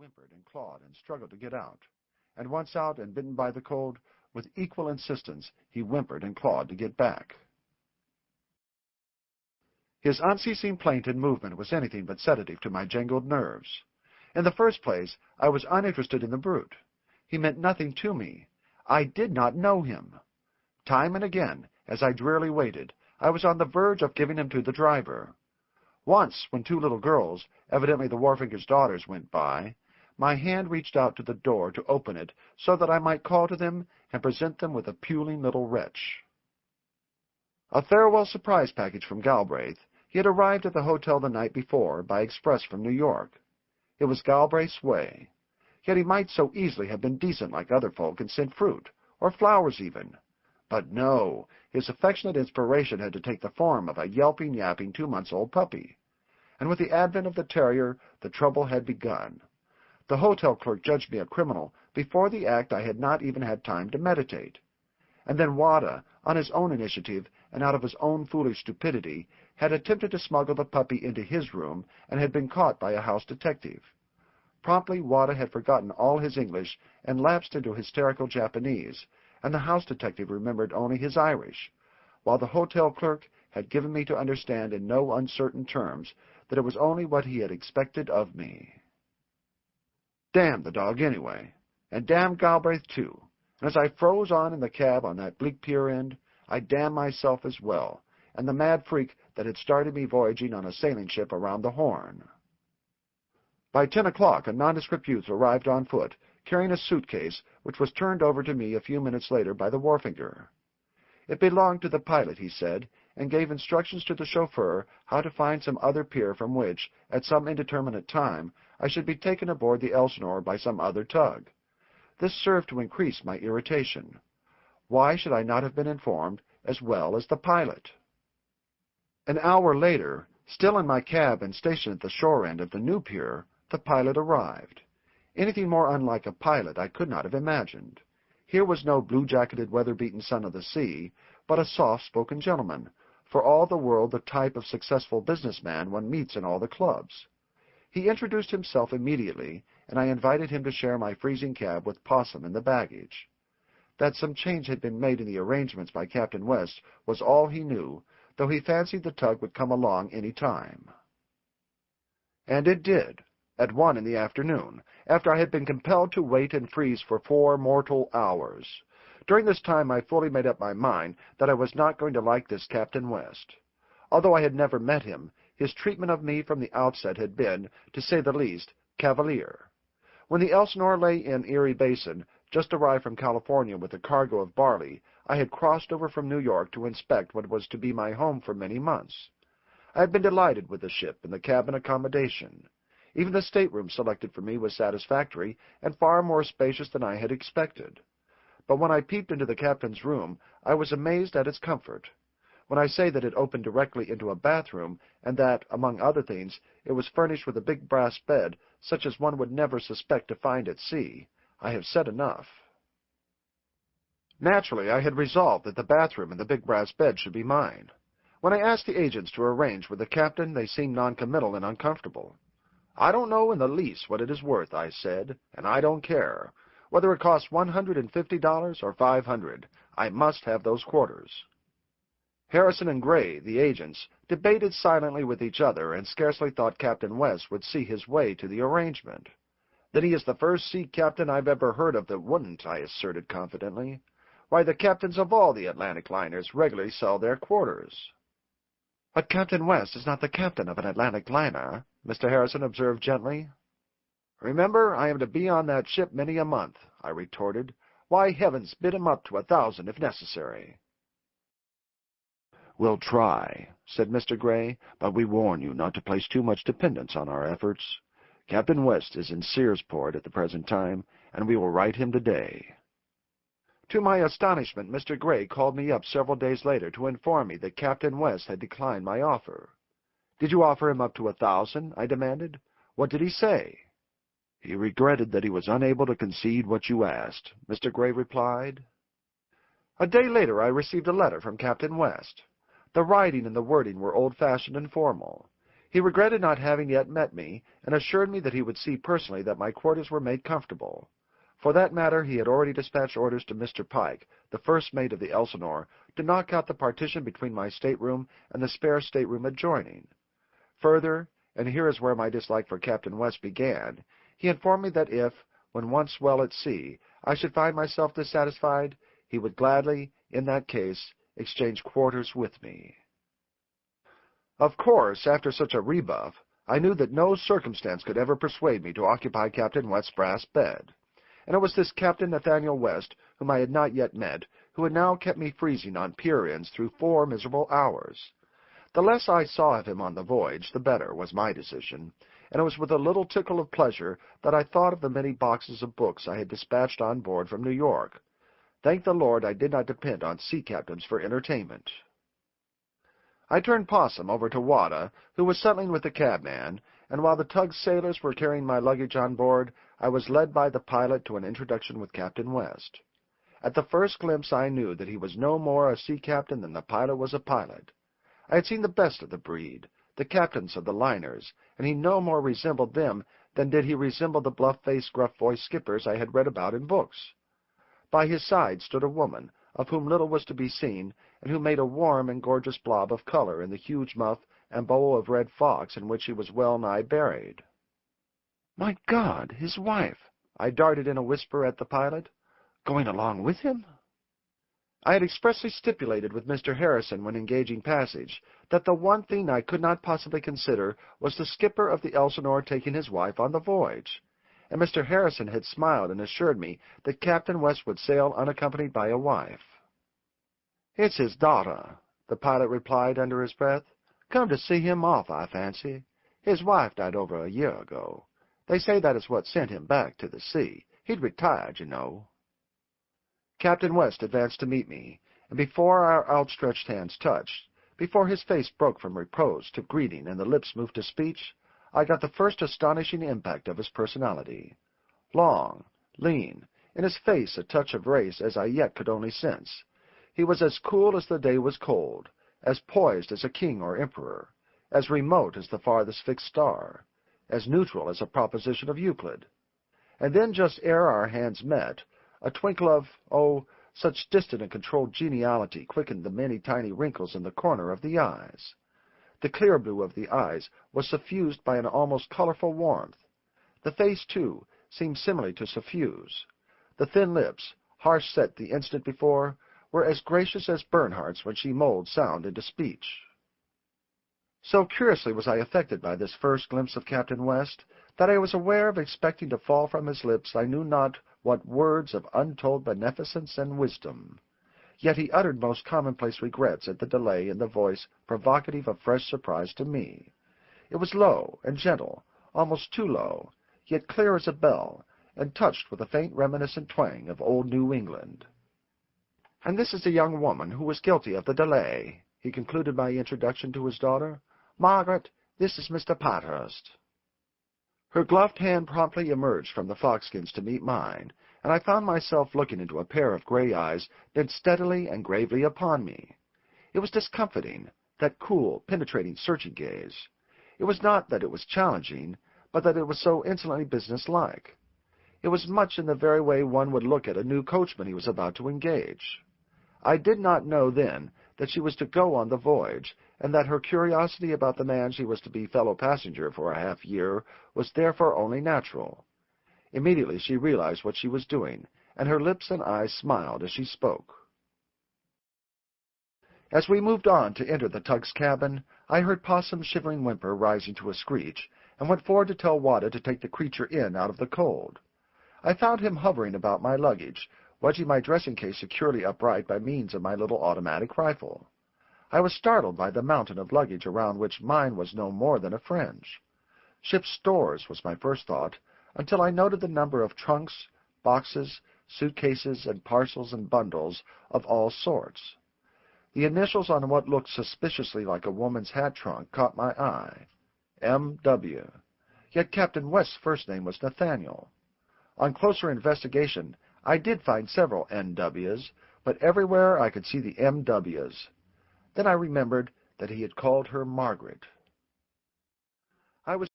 whimpered and clawed and struggled to get out. And once out and bitten by the cold, with equal insistence, he whimpered and clawed to get back. His unceasing plaint and movement was anything but sedative to my jangled nerves. In the first place, I was uninterested in the brute. He meant nothing to me. I did not know him. Time and again, as I drearily waited, I was on the verge of giving him to the driver. Once, when two little girls, evidently the wharfinger's daughters, went by, my hand reached out to the door to open it so that I might call to them and present them with a puling little wretch. A farewell surprise package from Galbraith. He had arrived at the hotel the night before by express from New York. It was Galbraith's way. Yet he might so easily have been decent like other folk and sent fruit, or flowers even. But no, his affectionate inspiration had to take the form of a yelping, yapping 2-month-old puppy. And with the advent of the terrier, the trouble had begun. The hotel clerk judged me a criminal before the act I had not even had time to meditate. And then Wada, on his own initiative and out of his own foolish stupidity, had attempted to smuggle the puppy into his room and had been caught by a house detective. Promptly, Wada had forgotten all his English and lapsed into hysterical Japanese, and the house detective remembered only his Irish, while the hotel clerk had given me to understand in no uncertain terms that it was only what he had expected of me. Damn the dog, anyway, and damn Galbraith, too, and as I froze on in the cab on that bleak pier end, I damned myself as well, and the mad freak that had started me voyaging on a sailing ship around the Horn. By 10 o'clock, a nondescript youth arrived on foot, carrying a suitcase, which was turned over to me a few minutes later by the wharfinger. It belonged to the pilot, he said, and gave instructions to the chauffeur how to find some other pier from which, at some indeterminate time, I should be taken aboard the Elsinore by some other tug. This served to increase my irritation. Why should I not have been informed as well as the pilot? An hour later, still in my cab and stationed at the shore end of the new pier, the pilot arrived. Anything more unlike a pilot I could not have imagined. Here was no blue-jacketed, weather-beaten son of the sea, but a soft-spoken gentleman, for all the world the type of successful businessman one meets in all the clubs. He introduced himself immediately, and I invited him to share my freezing cab with Possum and the baggage. That some change had been made in the arrangements by Captain West was all he knew, though he fancied the tug would come along any time. And it did, at 1 in the afternoon, after I had been compelled to wait and freeze for 4 mortal hours. During this time I fully made up my mind that I was not going to like this Captain West. Although I had never met him, his treatment of me from the outset had been, to say the least, cavalier. When the Elsinore lay in Erie Basin, just arrived from California with a cargo of barley, I had crossed over from New York to inspect what was to be my home for many months. I had been delighted with the ship and the cabin accommodation. Even the stateroom selected for me was satisfactory and far more spacious than I had expected. But when I peeped into the captain's room, I was amazed at its comfort. When I say that it opened directly into a bathroom, and that, among other things, it was furnished with a big brass bed, such as one would never suspect to find at sea, I have said enough. Naturally, I had resolved that the bathroom and the big brass bed should be mine. When I asked the agents to arrange with the captain, they seemed noncommittal and uncomfortable. "I don't know in the least what it is worth," I said, "and I don't care. Whether it costs $150 or $500, I must have those quarters." Harrison and Gray, the agents, debated silently with each other and scarcely thought Captain West would see his way to the arrangement. "Then he is the first sea captain I've ever heard of that wouldn't," I asserted confidently. "Why, the captains of all the Atlantic liners regularly sell their quarters." "But Captain West is not the captain of an Atlantic liner," Mr. Harrison observed gently. "Remember, I am to be on that ship many a month," I retorted. "Why, heavens, bid him up to 1,000 if necessary." "We'll try," said Mr. Gray, "but we warn you not to place too much dependence on our efforts. Captain West is in Searsport at the present time, and we will write him today." To my astonishment, Mr. Gray called me up several days later to inform me that Captain West had declined my offer. "Did you offer him up to 1,000?" I demanded. "What did he say?" "He regretted that he was unable to concede what you asked," Mr. Gray replied. A day later I received a letter from Captain West. The writing and the wording were old-fashioned and formal. He regretted not having yet met me, and assured me that he would see personally that my quarters were made comfortable. For that matter, he had already dispatched orders to Mr. Pike, the first mate of the Elsinore, to knock out the partition between my stateroom and the spare stateroom adjoining. Further, and here is where my dislike for Captain West began, he informed me that if, when once well at sea, I should find myself dissatisfied, he would gladly, in that case, exchange quarters with me. Of course, after such a rebuff, I knew that no circumstance could ever persuade me to occupy Captain West's brass bed. And it was this Captain Nathaniel West, whom I had not yet met, who had now kept me freezing on pier ends through 4 miserable hours. The less I saw of him on the voyage, the better, was my decision, and it was with a little tickle of pleasure that I thought of the many boxes of books I had dispatched on board from New York. Thank the Lord I did not depend on sea captains for entertainment. I turned Possum over to Wada, who was settling with the cabman, and while the tug's sailors were carrying my luggage on board, I was led by the pilot to an introduction with Captain West. At the first glimpse I knew that he was no more a sea captain than the pilot was a pilot. I had seen the best of the breed, the captains of the liners, and he no more resembled them than did he resemble the bluff-faced, gruff-voiced skippers I had read about in books. By his side stood a woman, of whom little was to be seen, and who made a warm and gorgeous blob of color in the huge muff and bowl of red fox in which he was well-nigh buried. "My God, his wife!" I darted in a whisper at the pilot. "Going along with him?" I had expressly stipulated with Mr. Harrison when engaging passage that the one thing I could not possibly consider was the skipper of the Elsinore taking his wife on the voyage, and Mr. Harrison had smiled and assured me that Captain West would sail unaccompanied by a wife. "It's his daughter," the pilot replied under his breath. "Come to see him off, I fancy. His wife died over a year ago. They say that is what sent him back to the sea. He'd retired, you know." Captain West advanced to meet me, and before our outstretched hands touched, before his face broke from repose to greeting and the lips moved to speech, I got the first astonishing impact of his personality. Long, lean, in his face a touch of race as I yet could only sense. He was as cool as the day was cold, as poised as a king or emperor, as remote as the farthest fixed star, as neutral as a proposition of Euclid. And then, just ere our hands met, a twinkle of, such distant and controlled geniality quickened the many tiny wrinkles in the corner of the eyes. The clear blue of the eyes was suffused by an almost colorful warmth. The face, too, seemed similarly to suffuse. The thin lips, harsh set the instant before, were as gracious as Bernhardt's when she molds sound into speech. So curiously was I affected by this first glimpse of Captain West, that I was aware of expecting to fall from his lips I knew not what words of untold beneficence and wisdom. Yet he uttered most commonplace regrets at the delay in the voice provocative of fresh surprise to me. It was low and gentle, almost too low, yet clear as a bell, and touched with a faint reminiscent twang of old New England. "And this is the young woman who was guilty of the delay," he concluded my introduction to his daughter. "Margaret, this is Mr. Pathurst." Her gloved hand promptly emerged from the foxskins to meet mine, and I found myself looking into a pair of gray eyes bent steadily and gravely upon me. It was discomfiting, that cool, penetrating, searching gaze. It was not that it was challenging, but that it was so insolently businesslike. It was much in the very way one would look at a new coachman he was about to engage. I did not know then that she was to go on the voyage, and that her curiosity about the man she was to be fellow-passenger for a half-year was therefore only natural. Immediately she realized what she was doing, and her lips and eyes smiled as she spoke. As we moved on to enter the tug's cabin, I heard Possum's shivering whimper rising to a screech, and went forward to tell Wada to take the creature in out of the cold. I found him hovering about my luggage, wedging my dressing-case securely upright by means of my little automatic rifle. I was startled by the mountain of luggage around which mine was no more than a fringe. Ship's stores was my first thought, until I noted the number of trunks, boxes, suitcases, and parcels and bundles of all sorts. The initials on what looked suspiciously like a woman's hat trunk caught my eye. M.W. Yet Captain West's first name was Nathaniel. On closer investigation, I did find several N.W.s, but everywhere I could see the M.W.s. Then I remembered that he had called her Margaret. I was